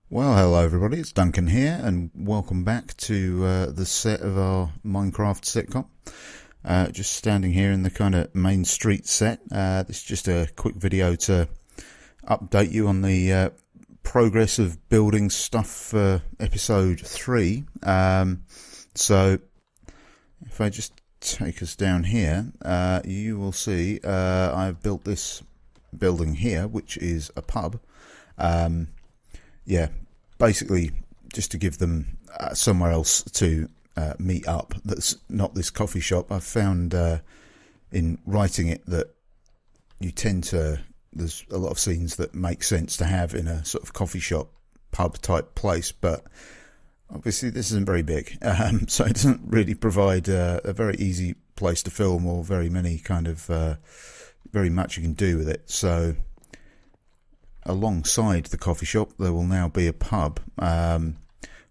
Well, hello everybody, it's Duncan here, and welcome back to the set of our Minecraft sitcom. Just standing here in the kind of main street set. This is just a quick video to update you on the progress of building stuff for episode 3. So, if I just take us down here, you will see I've built this building here, which is a pub. Yeah, basically just to give them somewhere else to meet up that's not this coffee shop. I've found in writing it that there's a lot of scenes that make sense to have in a sort of coffee shop, pub type place, but obviously this isn't very big, so it doesn't really provide a very easy place to film or very many kind of very much you can do with it. So alongside the coffee shop there will now be a pub,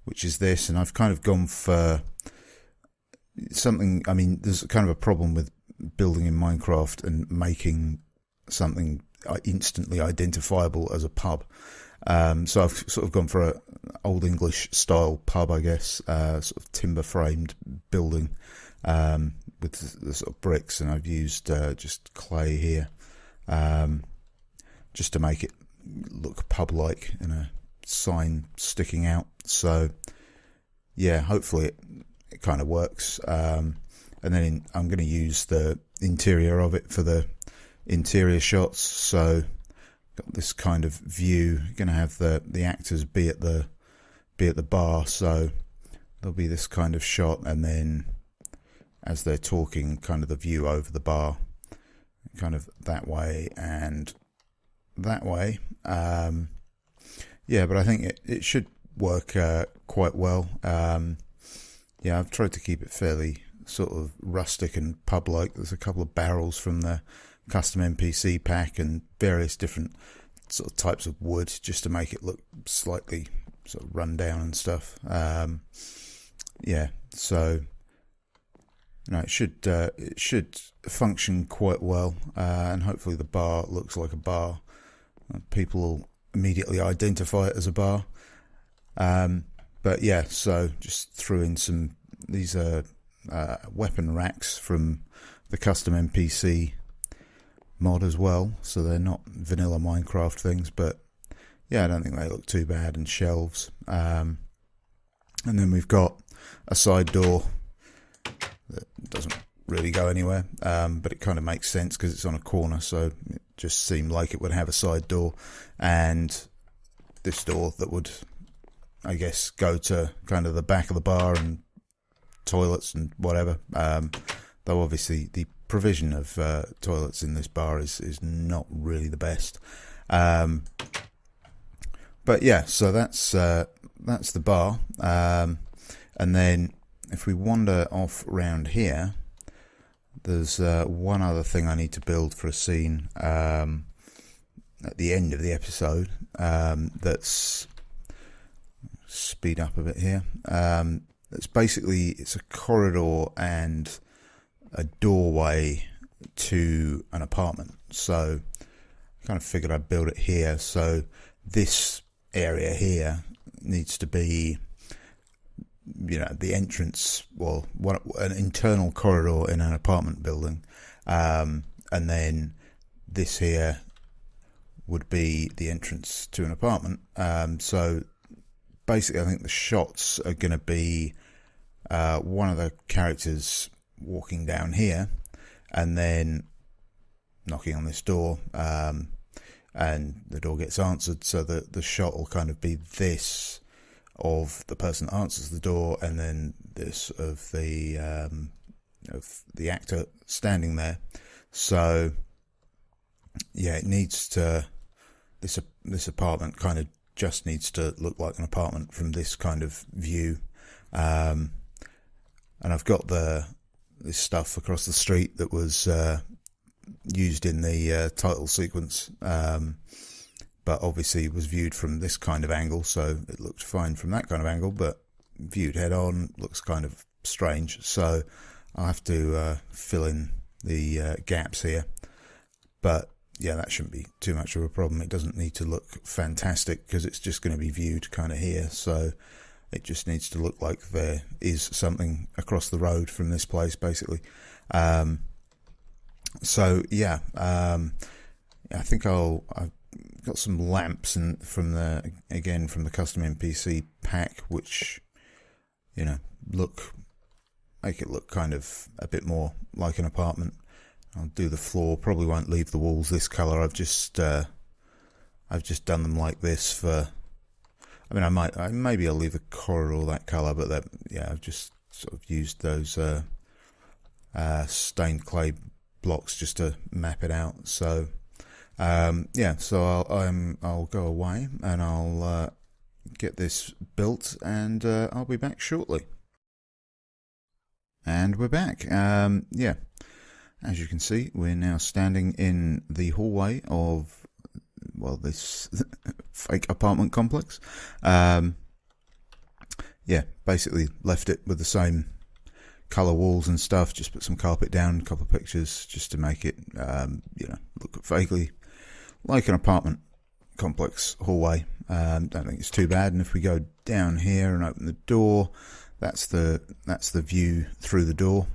which is this, and I've kind of gone for something. I mean, there's kind of a problem with building in Minecraft and making something instantly identifiable as a pub, so I've sort of gone for a old English style pub, I guess, sort of timber framed building with the sort of bricks, and I've used just clay here just to make it look pub-like and a sign sticking out. So yeah, hopefully it kind of works. And then I'm going to use the interior of it for the interior shots. So got this kind of view. Going to have the actors be at the bar, so there'll be this kind of shot, and then as they're talking, kind of the view over the bar, kind of that way and that way. Yeah, but I think it should work quite well. Yeah, I've tried to keep it fairly sort of rustic and pub-like. There's a couple of barrels from the custom NPC pack and various different sort of types of wood just to make it look slightly sort of run down and stuff. Yeah, so it should function quite well, and hopefully the bar looks like a bar. People will immediately identify it as a bar. But yeah, so just threw in these are weapon racks from the custom NPC mod as well, so they're not vanilla Minecraft things, but yeah, I don't think they look too bad, and shelves. And then we've got a side door that doesn't really go anywhere, but it kind of makes sense because it's on a corner, so it just seemed like it would have a side door, and this door that would, I guess, go to kind of the back of the bar and toilets and whatever, though obviously the provision of toilets in this bar is not really the best. But yeah, so that's the bar, and then if we wander off around here, there's one other thing I need to build for a scene at the end of the episode. That's speed up a bit here. It's a corridor and a doorway to an apartment. So I kind of figured I'd build it here. So this area here needs to be, the entrance, an internal corridor in an apartment building, and then this here would be the entrance to an apartment. So basically I think the shots are going to be one of the characters walking down here and then knocking on this door, and the door gets answered, so the shot will kind of be this of the person that answers the door, and then this of the actor standing there. So yeah, it needs to, this apartment kind of just needs to look like an apartment from this kind of view, and I've got this stuff across the street that was used in the title sequence, but obviously was viewed from this kind of angle, so it looked fine from that kind of angle, but viewed head on looks kind of strange, so I'll have to fill in the gaps here. But yeah, that shouldn't be too much of a problem. It doesn't need to look fantastic because it's just going to be viewed kind of here. So it just needs to look like there is something across the road from this place, basically. So yeah, I think I've got some lamps from the custom NPC pack, which, you know, make it look kind of a bit more like an apartment. I'll do the floor. Probably won't leave the walls this color. I've just done them like this for. I mean, maybe I'll leave the corridor that color, but I've just sort of used those stained clay blocks just to map it out. So so I'll go away and I'll get this built, and I'll be back shortly. And we're back. As you can see, we're now standing in the hallway of, well, this fake apartment complex. Basically left it with the same colour walls and stuff, just put some carpet down, a couple of pictures, just to make it, look vaguely like an apartment complex hallway. Don't think it's too bad. And if we go down here and open the door, that's the view through the door.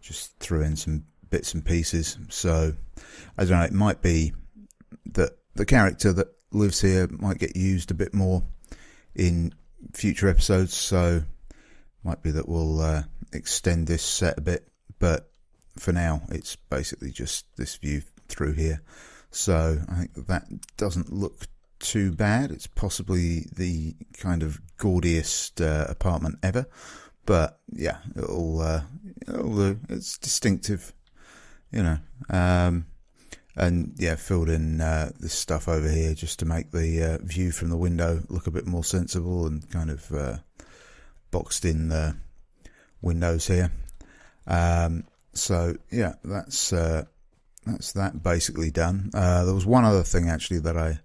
Just threw in some bits and pieces. So I don't know, it might be that the character that lives here might get used a bit more in future episodes, so might be that we'll extend this set a bit, but for now it's basically just this view through here. So I think that doesn't look too bad. It's possibly the kind of gaudiest apartment ever, but yeah, it'll do. It's distinctive, and yeah, filled in this stuff over here just to make the view from the window look a bit more sensible, and kind of boxed in the windows here. So yeah, that's that basically done. There was one other thing actually that I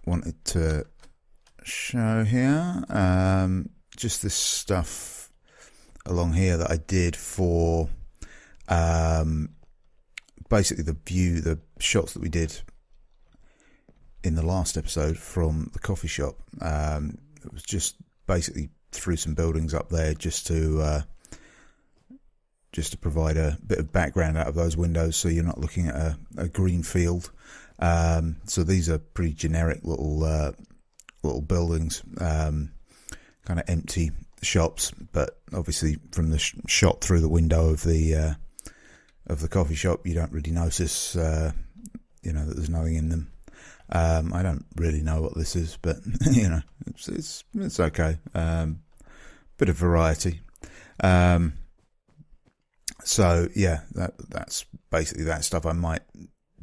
wanted to show here. Just this stuff along here that I did for basically the shots that we did in the last episode from the coffee shop. It was just basically threw some buildings up there just to provide a bit of background out of those windows, so you're not looking at a green field. So these are pretty generic little buildings, kind of empty shops, but obviously from the shot through the window of the coffee shop, you don't really notice that there's nothing in them. I don't really know what this is, but it's okay. Bit of variety. So yeah, that's basically that stuff. I might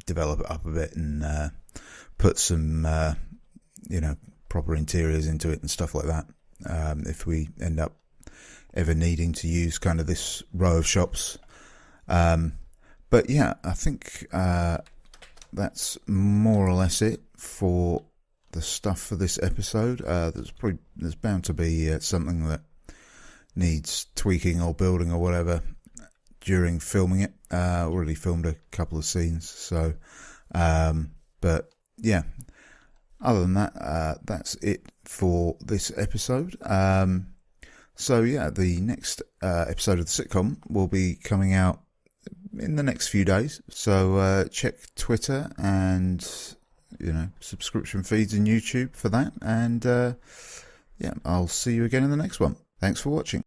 develop it up a bit and put some proper interiors into it and stuff like that, if we end up ever needing to use kind of this row of shops. But yeah, I think that's more or less it for the stuff for this episode. There's bound to be something that needs tweaking or building or whatever during filming it. Already filmed a couple of scenes, so but yeah, other than that, that's it for this episode. So yeah, the next episode of the sitcom will be coming out in the next few days, so check Twitter and subscription feeds in YouTube for that, and yeah, I'll see you again in the next one. Thanks for watching.